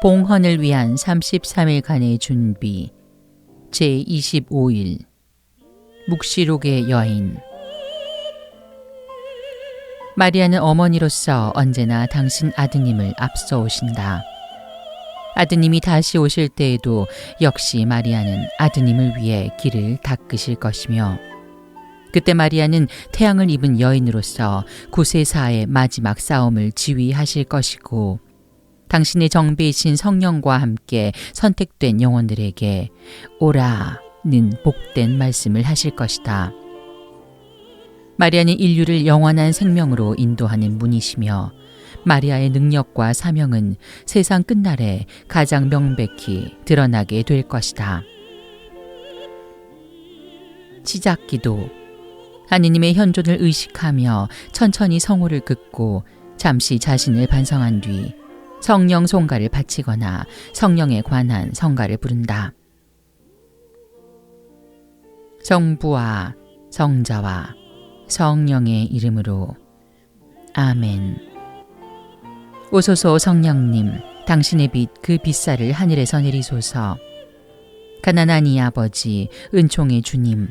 봉헌을 위한 33일간의 준비 제25일 묵시록의 여인. 마리아는 어머니로서 언제나 당신 아드님을 앞서 오신다. 아드님이 다시 오실 때에도 역시 마리아는 아드님을 위해 길을 닦으실 것이며, 그때 마리아는 태양을 입은 여인으로서 구세사의 마지막 싸움을 지휘하실 것이고, 당신의 정비이신 성령과 함께 선택된 영혼들에게 오라는 복된 말씀을 하실 것이다. 마리아는 인류를 영원한 생명으로 인도하는 문이시며, 마리아의 능력과 사명은 세상 끝날에 가장 명백히 드러나게 될 것이다. 시작기도. 하느님의 현존을 의식하며 천천히 성호를 긋고 잠시 자신을 반성한 뒤 성령 송가를 바치거나 성령에 관한 성가를 부른다. 성부와 성자와 성령의 이름으로 아멘. 오소서 성령님, 당신의 빛 그 빛살을 하늘에서 내리소서. 가난한 이 아버지, 은총의 주님,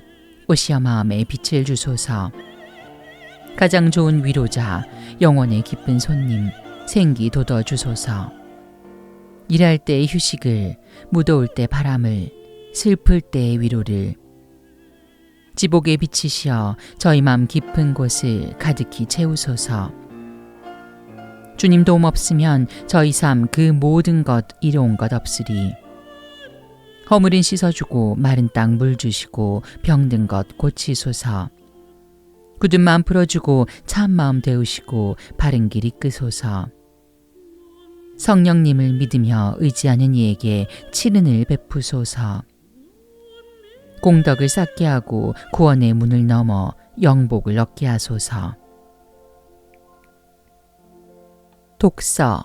오시어 마음에 빛을 주소서. 가장 좋은 위로자, 영혼의 기쁜 손님, 생기 돋워 주소서. 일할 때의 휴식을, 무더울 때 바람을, 슬플 때의 위로를, 지복에 비치시어 저희 마음 깊은 곳을 가득히 채우소서. 주님 도움 없으면 저희 삶 그 모든 것 이로운 것 없으리. 허물은 씻어주고 마른 땅 물 주시고 병든 것 고치소서. 굳은 마음 풀어주고 참 마음 데우시고 바른 길 이끄소서. 성령님을 믿으며 의지하는 이에게 치른을 베푸소서. 공덕을 쌓게 하고 구원의 문을 넘어 영복을 얻게 하소서. 독서.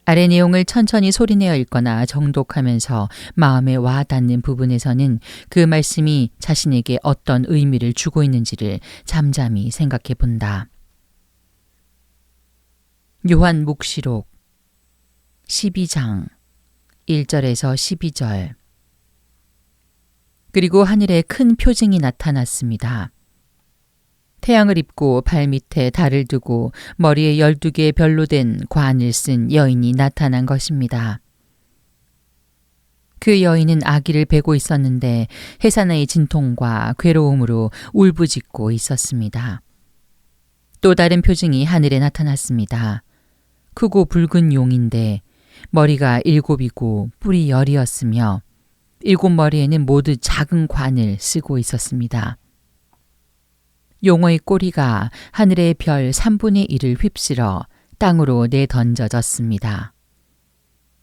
아래 내용을 천천히 소리내어 읽거나 정독하면서 마음에 와 닿는 부분에서는 그 말씀이 자신에게 어떤 의미를 주고 있는지를 잠잠히 생각해 본다. 요한 묵시록 12장 1절에서 12절. 그리고 하늘에 큰 표징이 나타났습니다. 태양을 입고 발밑에 달을 두고 머리에 12개의 별로 된 관을 쓴 여인이 나타난 것입니다. 그 여인은 아기를 베고 있었는데 해산의 진통과 괴로움으로 울부짖고 있었습니다. 또 다른 표징이 하늘에 나타났습니다. 크고 붉은 용인데 머리가 7이고 뿔이 10이었으며 7머리에는 모두 작은 관을 쓰고 있었습니다. 용어의 꼬리가 하늘의 별 3분의 1을 휩쓸어 땅으로 내던져졌습니다.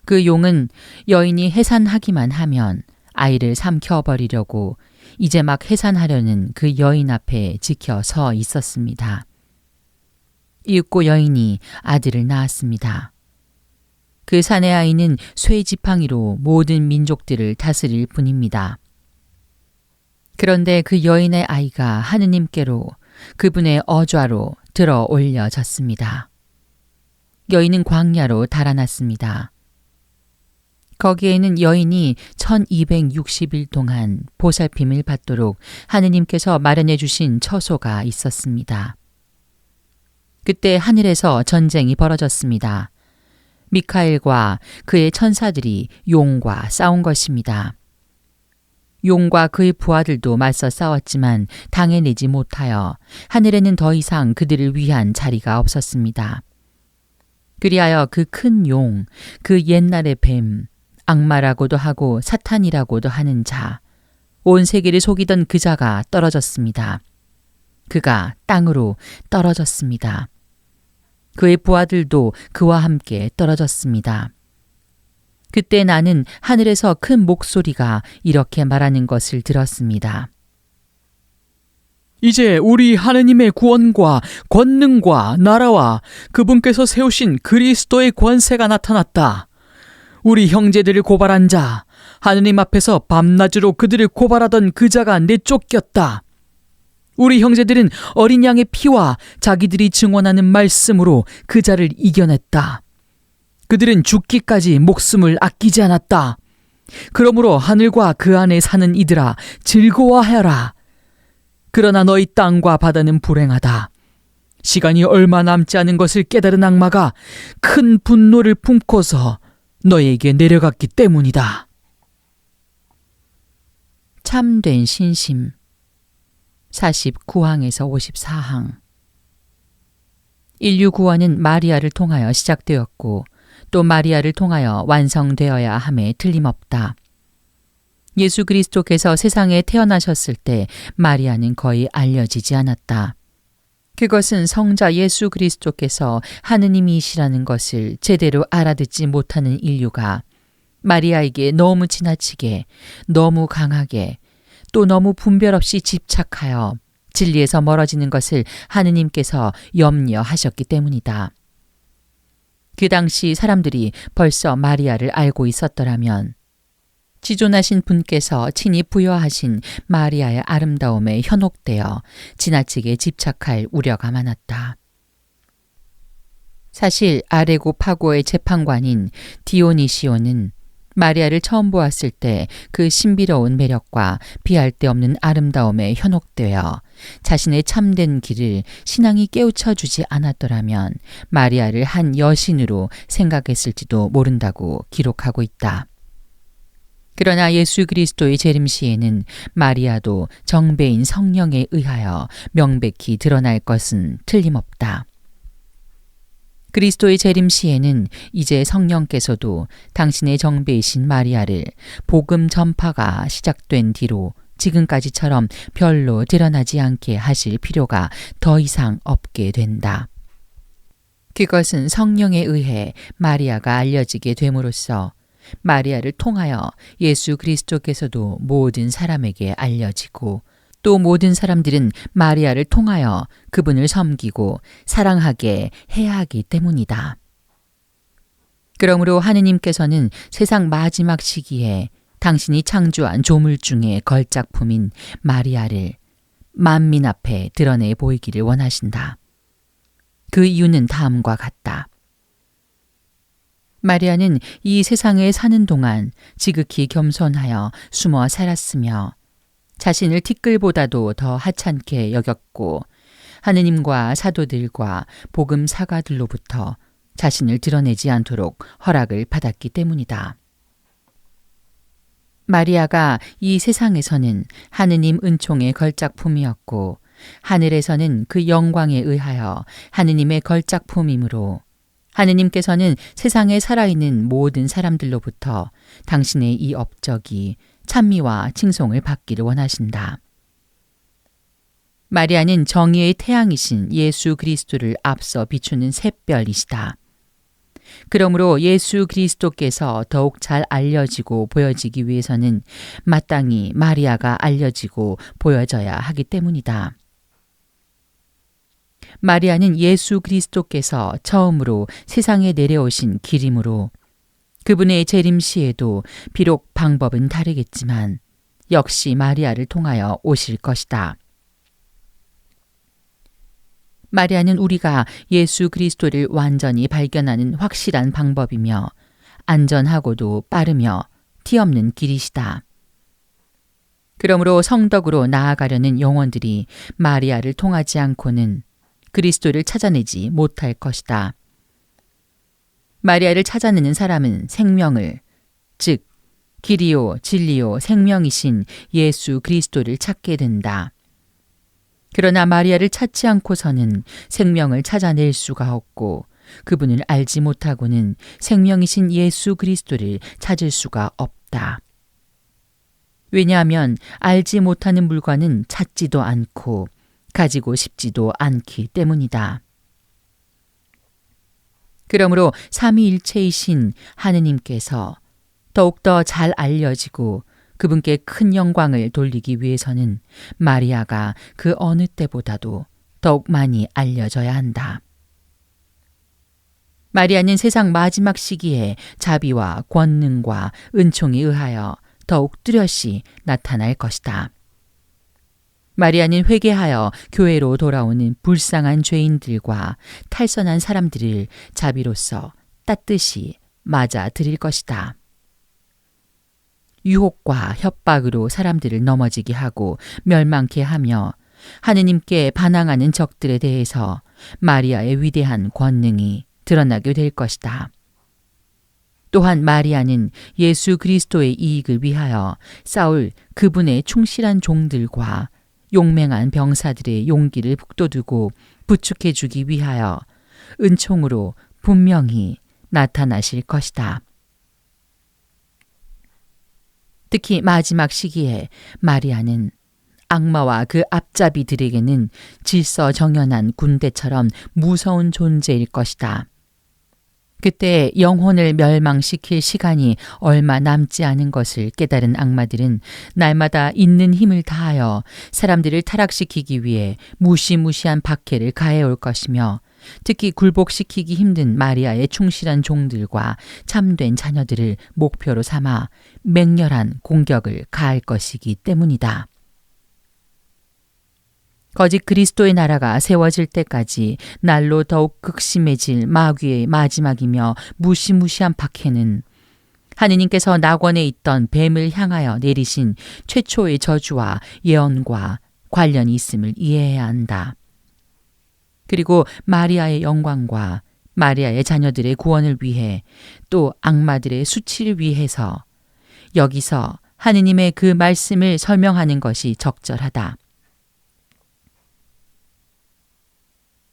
그 용은 여인이 해산하기만 하면 아이를 삼켜버리려고 이제 막 해산하려는 그 여인 앞에 지켜 서 있었습니다. 이윽고 여인이 아들을 낳았습니다. 그 사내 아이는 쇠지팡이로 모든 민족들을 다스릴 뿐입니다. 그런데 그 여인의 아이가 하느님께로 그분의 어좌로 들어 올려졌습니다. 여인은 광야로 달아났습니다. 거기에는 여인이 1260일 동안 보살핌을 받도록 하느님께서 마련해 주신 처소가 있었습니다. 그때 하늘에서 전쟁이 벌어졌습니다. 미카엘과 그의 천사들이 용과 싸운 것입니다. 용과 그의 부하들도 맞서 싸웠지만 당해내지 못하여 하늘에는 더 이상 그들을 위한 자리가 없었습니다. 그리하여 그 큰 용, 그 옛날의 뱀, 악마라고도 하고 사탄이라고도 하는 자, 온 세계를 속이던 그 자가 떨어졌습니다. 그가 땅으로 떨어졌습니다. 그의 부하들도 그와 함께 떨어졌습니다. 그때 나는 하늘에서 큰 목소리가 이렇게 말하는 것을 들었습니다. 이제 우리 하느님의 구원과 권능과 나라와 그분께서 세우신 그리스도의 권세가 나타났다. 우리 형제들을 고발한 자, 하느님 앞에서 밤낮으로 그들을 고발하던 그 자가 내쫓겼다. 우리 형제들은 어린 양의 피와 자기들이 증언하는 말씀으로 그 자를 이겨냈다. 그들은 죽기까지 목숨을 아끼지 않았다. 그러므로 하늘과 그 안에 사는 이들아 즐거워하여라. 그러나 너희 땅과 바다는 불행하다. 시간이 얼마 남지 않은 것을 깨달은 악마가 큰 분노를 품고서 너희에게 내려갔기 때문이다. 참된 신심 49항에서 54항. 인류 구원은 마리아를 통하여 시작되었고 또 마리아를 통하여 완성되어야 함에 틀림없다. 예수 그리스도께서 세상에 태어나셨을 때 마리아는 거의 알려지지 않았다. 그것은 성자 예수 그리스도께서 하느님이시라는 것을 제대로 알아듣지 못하는 인류가 마리아에게 너무 지나치게, 너무 강하게, 또 너무 분별 없이 집착하여 진리에서 멀어지는 것을 하느님께서 염려하셨기 때문이다. 그 당시 사람들이 벌써 마리아를 알고 있었더라면 지존하신 분께서 친히 부여하신 마리아의 아름다움에 현혹되어 지나치게 집착할 우려가 많았다. 사실 아레고파고의 재판관인 디오니시오는 마리아를 처음 보았을 때 그 신비로운 매력과 비할 데 없는 아름다움에 현혹되어 자신의 참된 길을 신앙이 깨우쳐 주지 않았더라면 마리아를 한 여신으로 생각했을지도 모른다고 기록하고 있다. 그러나 예수 그리스도의 재림시에는 마리아도 정배인 성령에 의하여 명백히 드러날 것은 틀림없다. 그리스도의 재림시에는 이제 성령께서도 당신의 정배이신 마리아를 복음 전파가 시작된 뒤로 지금까지처럼 별로 드러나지 않게 하실 필요가 더 이상 없게 된다. 그것은 성령에 의해 마리아가 알려지게 됨으로써 마리아를 통하여 예수 그리스도께서도 모든 사람에게 알려지고 또 모든 사람들은 마리아를 통하여 그분을 섬기고 사랑하게 해야 하기 때문이다. 그러므로 하느님께서는 세상 마지막 시기에 당신이 창조한 조물 중에 걸작품인 마리아를 만민 앞에 드러내 보이기를 원하신다. 그 이유는 다음과 같다. 마리아는 이 세상에 사는 동안 지극히 겸손하여 숨어 살았으며 자신을 티끌보다도 더 하찮게 여겼고 하느님과 사도들과 복음 사가들로부터 자신을 드러내지 않도록 허락을 받았기 때문이다. 마리아가 이 세상에서는 하느님 은총의 걸작품이었고 하늘에서는 그 영광에 의하여 하느님의 걸작품이므로 하느님께서는 세상에 살아있는 모든 사람들로부터 당신의 이 업적이 찬미와 칭송을 받기를 원하신다. 마리아는 정의의 태양이신 예수 그리스도를 앞서 비추는 샛별이시다. 그러므로 예수 그리스도께서 더욱 잘 알려지고 보여지기 위해서는 마땅히 마리아가 알려지고 보여져야 하기 때문이다. 마리아는 예수 그리스도께서 처음으로 세상에 내려오신 길이므로 그분의 재림시에도 비록 방법은 다르겠지만 역시 마리아를 통하여 오실 것이다. 마리아는 우리가 예수 그리스도를 완전히 발견하는 확실한 방법이며 안전하고도 빠르며 티없는 길이시다. 그러므로 성덕으로 나아가려는 영혼들이 마리아를 통하지 않고는 그리스도를 찾아내지 못할 것이다. 마리아를 찾아내는 사람은 생명을, 즉 길이요 진리요 생명이신 예수 그리스도를 찾게 된다. 그러나 마리아를 찾지 않고서는 생명을 찾아낼 수가 없고 그분을 알지 못하고는 생명이신 예수 그리스도를 찾을 수가 없다. 왜냐하면 알지 못하는 물건은 찾지도 않고 가지고 싶지도 않기 때문이다. 그러므로 삼위일체이신 하느님께서 더욱더 잘 알려지고 그분께 큰 영광을 돌리기 위해서는 마리아가 그 어느 때보다도 더욱 많이 알려져야 한다. 마리아는 세상 마지막 시기에 자비와 권능과 은총에 의하여 더욱 뚜렷이 나타날 것이다. 마리아는 회개하여 교회로 돌아오는 불쌍한 죄인들과 탈선한 사람들을 자비로서 따뜻이 맞아 드릴 것이다. 유혹과 협박으로 사람들을 넘어지게 하고 멸망케 하며 하느님께 반항하는 적들에 대해서 마리아의 위대한 권능이 드러나게 될 것이다. 또한 마리아는 예수 그리스도의 이익을 위하여 싸울 그분의 충실한 종들과 용맹한 병사들의 용기를 북돋우고 부축해 주기 위하여 은총으로 분명히 나타나실 것이다. 특히 마지막 시기에 마리아는 악마와 그 앞잡이들에게는 질서정연한 군대처럼 무서운 존재일 것이다. 그때 영혼을 멸망시킬 시간이 얼마 남지 않은 것을 깨달은 악마들은 날마다 있는 힘을 다하여 사람들을 타락시키기 위해 무시무시한 박해를 가해올 것이며 특히 굴복시키기 힘든 마리아의 충실한 종들과 참된 자녀들을 목표로 삼아 맹렬한 공격을 가할 것이기 때문이다. 거짓 그리스도의 나라가 세워질 때까지 날로 더욱 극심해질 마귀의 마지막이며 무시무시한 박해는 하느님께서 낙원에 있던 뱀을 향하여 내리신 최초의 저주와 예언과 관련이 있음을 이해해야 한다. 그리고 마리아의 영광과 마리아의 자녀들의 구원을 위해 또 악마들의 수치를 위해서 여기서 하느님의 그 말씀을 설명하는 것이 적절하다.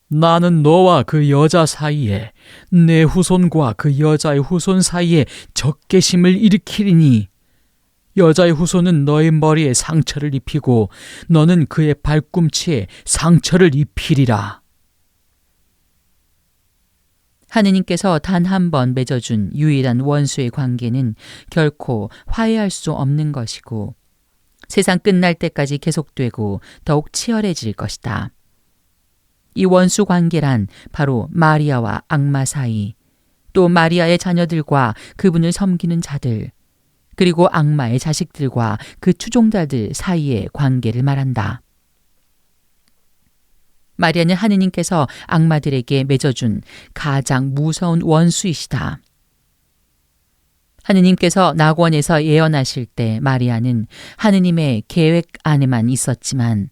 나는 너와 그 여자 사이에 내 후손과 그 여자의 후손 사이에 적개심을 일으키리니 여자의 후손은 너의 머리에 상처를 입히고 너는 그의 발꿈치에 상처를 입히리라. 하느님께서 단 한 번 맺어준 유일한 원수의 관계는 결코 화해할 수 없는 것이고 세상 끝날 때까지 계속되고 더욱 치열해질 것이다. 이 원수 관계란 바로 마리아와 악마 사이, 또 마리아의 자녀들과 그분을 섬기는 자들, 그리고 악마의 자식들과 그 추종자들 사이의 관계를 말한다. 마리아는 하느님께서 악마들에게 맺어준 가장 무서운 원수이시다. 하느님께서 낙원에서 예언하실 때 마리아는 하느님의 계획 안에만 있었지만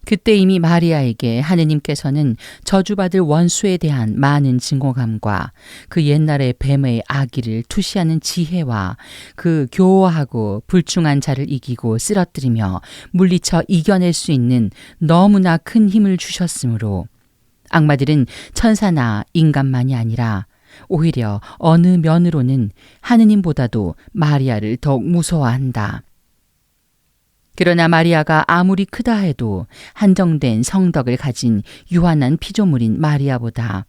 그때 이미 마리아에게 하느님께서는 저주받을 원수에 대한 많은 증오감과 그 옛날의 뱀의 악의를 투시하는 지혜와 그 교활하고 불충한 자를 이기고 쓰러뜨리며 물리쳐 이겨낼 수 있는 너무나 큰 힘을 주셨으므로 악마들은 천사나 인간만이 아니라 오히려 어느 면으로는 하느님보다도 마리아를 더욱 무서워한다. 그러나 마리아가 아무리 크다 해도 한정된 성덕을 가진 유한한 피조물인 마리아보다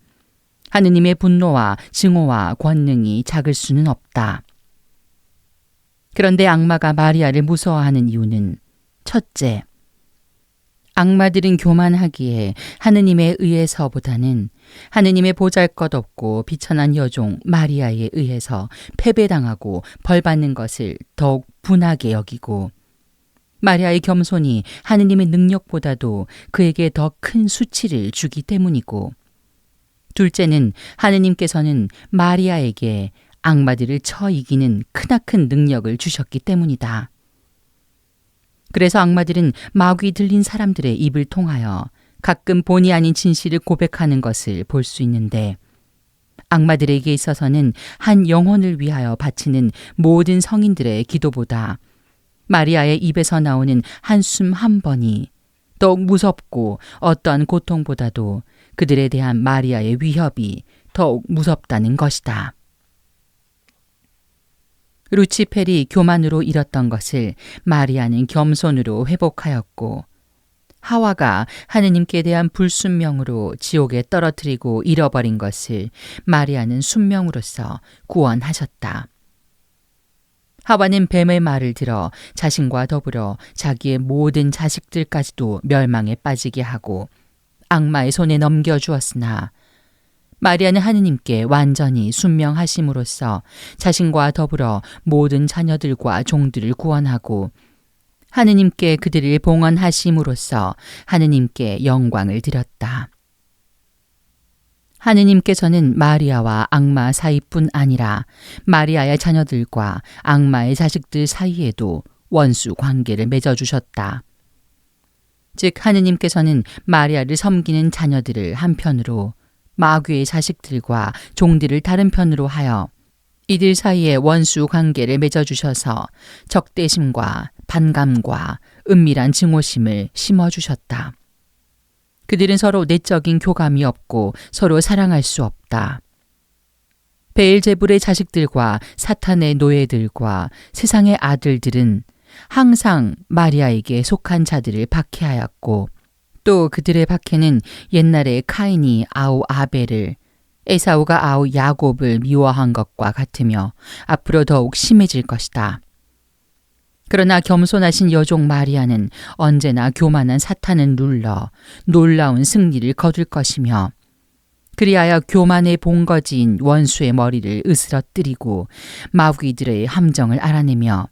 하느님의 분노와 증오와 권능이 작을 수는 없다. 그런데 악마가 마리아를 무서워하는 이유는 첫째, 악마들은 교만하기에 하느님에 의해서보다는 하느님의 보잘것없고 비천한 여종 마리아에 의해서 패배당하고 벌받는 것을 더욱 분하게 여기고 마리아의 겸손이 하느님의 능력보다도 그에게 더 큰 수치를 주기 때문이고 둘째는 하느님께서는 마리아에게 악마들을 쳐 이기는 크나큰 능력을 주셨기 때문이다. 그래서 악마들은 마귀 들린 사람들의 입을 통하여 가끔 본의 아닌 진실을 고백하는 것을 볼 수 있는데 악마들에게 있어서는 한 영혼을 위하여 바치는 모든 성인들의 기도보다 마리아의 입에서 나오는 한숨 한 번이 더욱 무섭고 어떠한 고통보다도 그들에 대한 마리아의 위협이 더욱 무섭다는 것이다. 루치펠이 교만으로 잃었던 것을 마리아는 겸손으로 회복하였고 하와가 하느님께 대한 불순명으로 지옥에 떨어뜨리고 잃어버린 것을 마리아는 순명으로서 구원하셨다. 하와는 뱀의 말을 들어 자신과 더불어 자기의 모든 자식들까지도 멸망에 빠지게 하고 악마의 손에 넘겨주었으나 마리아는 하느님께 완전히 순명하심으로써 자신과 더불어 모든 자녀들과 종들을 구원하고 하느님께 그들을 봉헌하심으로써 하느님께 영광을 드렸다. 하느님께서는 마리아와 악마 사이뿐 아니라 마리아의 자녀들과 악마의 자식들 사이에도 원수 관계를 맺어주셨다. 즉 하느님께서는 마리아를 섬기는 자녀들을 한편으로, 마귀의 자식들과 종들을 다른 편으로 하여 이들 사이에 원수 관계를 맺어주셔서 적대심과 반감과 은밀한 증오심을 심어주셨다. 그들은 서로 내적인 교감이 없고 서로 사랑할 수 없다. 베엘제불의 자식들과 사탄의 노예들과 세상의 아들들은 항상 마리아에게 속한 자들을 박해하였고, 또 그들의 박해는 옛날에 카인이 아우 아벨을, 에사우가 아우 야곱을 미워한 것과 같으며 앞으로 더욱 심해질 것이다. 그러나 겸손하신 여종 마리아는 언제나 교만한 사탄을 눌러 놀라운 승리를 거둘 것이며, 그리하여 교만의 본거지인 원수의 머리를 으스러뜨리고 마귀들의 함정을 알아내며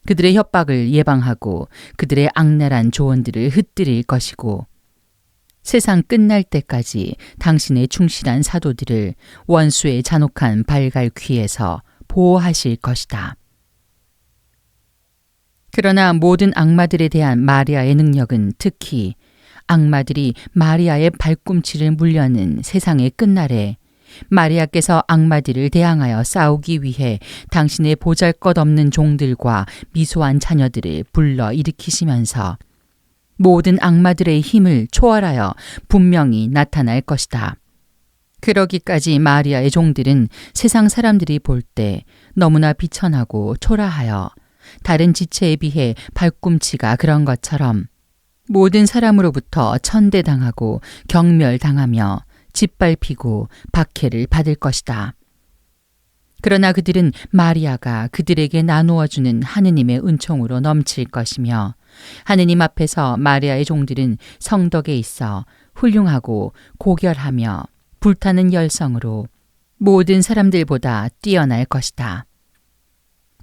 그들의 협박을 예방하고 그들의 악랄한 조언들을 흩뜨릴 것이고, 세상 끝날 때까지 당신의 충실한 사도들을 원수의 잔혹한 발갈퀴에서 보호하실 것이다. 그러나 모든 악마들에 대한 마리아의 능력은 특히 악마들이 마리아의 발꿈치를 물려는 세상의 끝날에 마리아께서 악마들을 대항하여 싸우기 위해 당신의 보잘것없는 종들과 미소한 자녀들을 불러 일으키시면서 모든 악마들의 힘을 초월하여 분명히 나타날 것이다. 그러기까지 마리아의 종들은 세상 사람들이 볼 때 너무나 비천하고 초라하여 다른 지체에 비해 발꿈치가 그런 것처럼 모든 사람으로부터 천대당하고 경멸당하며 짓밟히고 박해를 받을 것이다. 그러나 그들은 마리아가 그들에게 나누어 주는 하느님의 은총으로 넘칠 것이며, 하느님 앞에서 마리아의 종들은 성덕에 있어 훌륭하고 고결하며 불타는 열성으로 모든 사람들보다 뛰어날 것이다.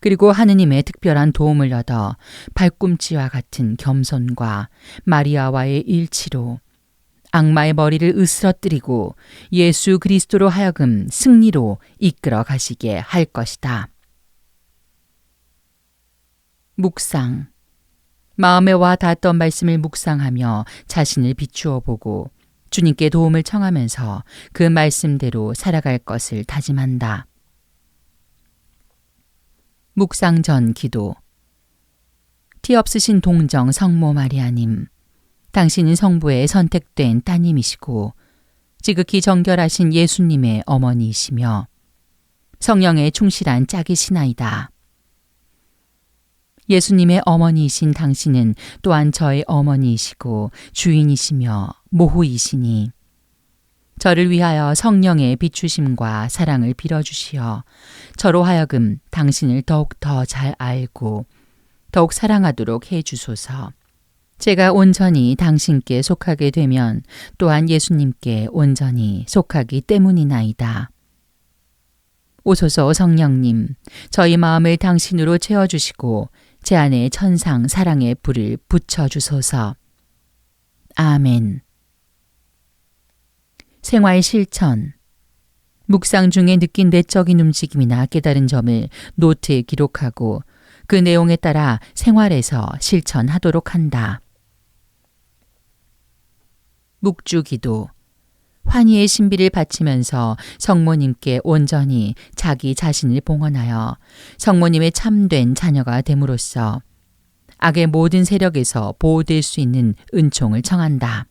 그리고 하느님의 특별한 도움을 얻어 발꿈치와 같은 겸손과 마리아와의 일치로 악마의 머리를 으스러뜨리고 예수 그리스도로 하여금 승리로 이끌어 가시게 할 것이다. 묵상. 마음에 와 닿았던 말씀을 묵상하며 자신을 비추어 보고 주님께 도움을 청하면서 그 말씀대로 살아갈 것을 다짐한다. 묵상 전 기도. 티 없으신 동정 성모 마리아님, 당신은 성부의 선택된 따님이시고 지극히 정결하신 예수님의 어머니이시며 성령의 충실한 짝이시나이다. 예수님의 어머니이신 당신은 또한 저의 어머니이시고 주인이시며 모후이시니 저를 위하여 성령의 비추심과 사랑을 빌어주시어 저로 하여금 당신을 더욱 더 잘 알고 더욱 사랑하도록 해주소서. 제가 온전히 당신께 속하게 되면 또한 예수님께 온전히 속하기 때문이나이다. 오소서 성령님, 저희 마음을 당신으로 채워주시고 제 안에 천상 사랑의 불을 붙여주소서. 아멘. 생활 실천. 묵상 중에 느낀 내적인 움직임이나 깨달은 점을 노트에 기록하고 그 내용에 따라 생활에서 실천하도록 한다. 묵주기도. 환희의 신비를 바치면서 성모님께 온전히 자기 자신을 봉헌하여 성모님의 참된 자녀가 됨으로써 악의 모든 세력에서 보호될 수 있는 은총을 청한다.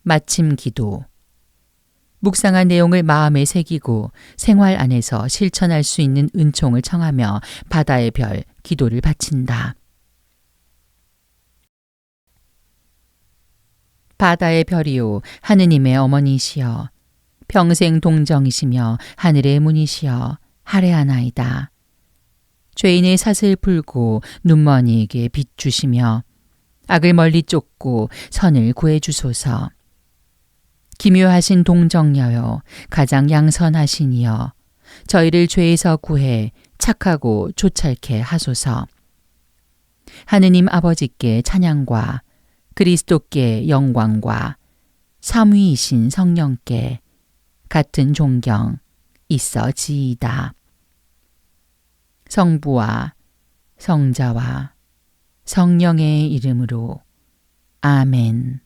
마침 기도. 묵상한 내용을 마음에 새기고 생활 안에서 실천할 수 있는 은총을 청하며 바다의 별 기도를 바친다. 바다의 별이요 하느님의 어머니시여 평생 동정이시며 하늘의 문이시여 할애하나이다. 죄인의 삿을 풀고 눈먼이에게 빛 주시며 악을 멀리 쫓고 선을 구해 주소서. 기묘하신 동정녀여 가장 양선하시니여 저희를 죄에서 구해 착하고 조찰케 하소서. 하느님 아버지께 찬양과 그리스도께 영광과 삼위이신 성령께 같은 존경 있어지이다. 성부와 성자와 성령의 이름으로 아멘.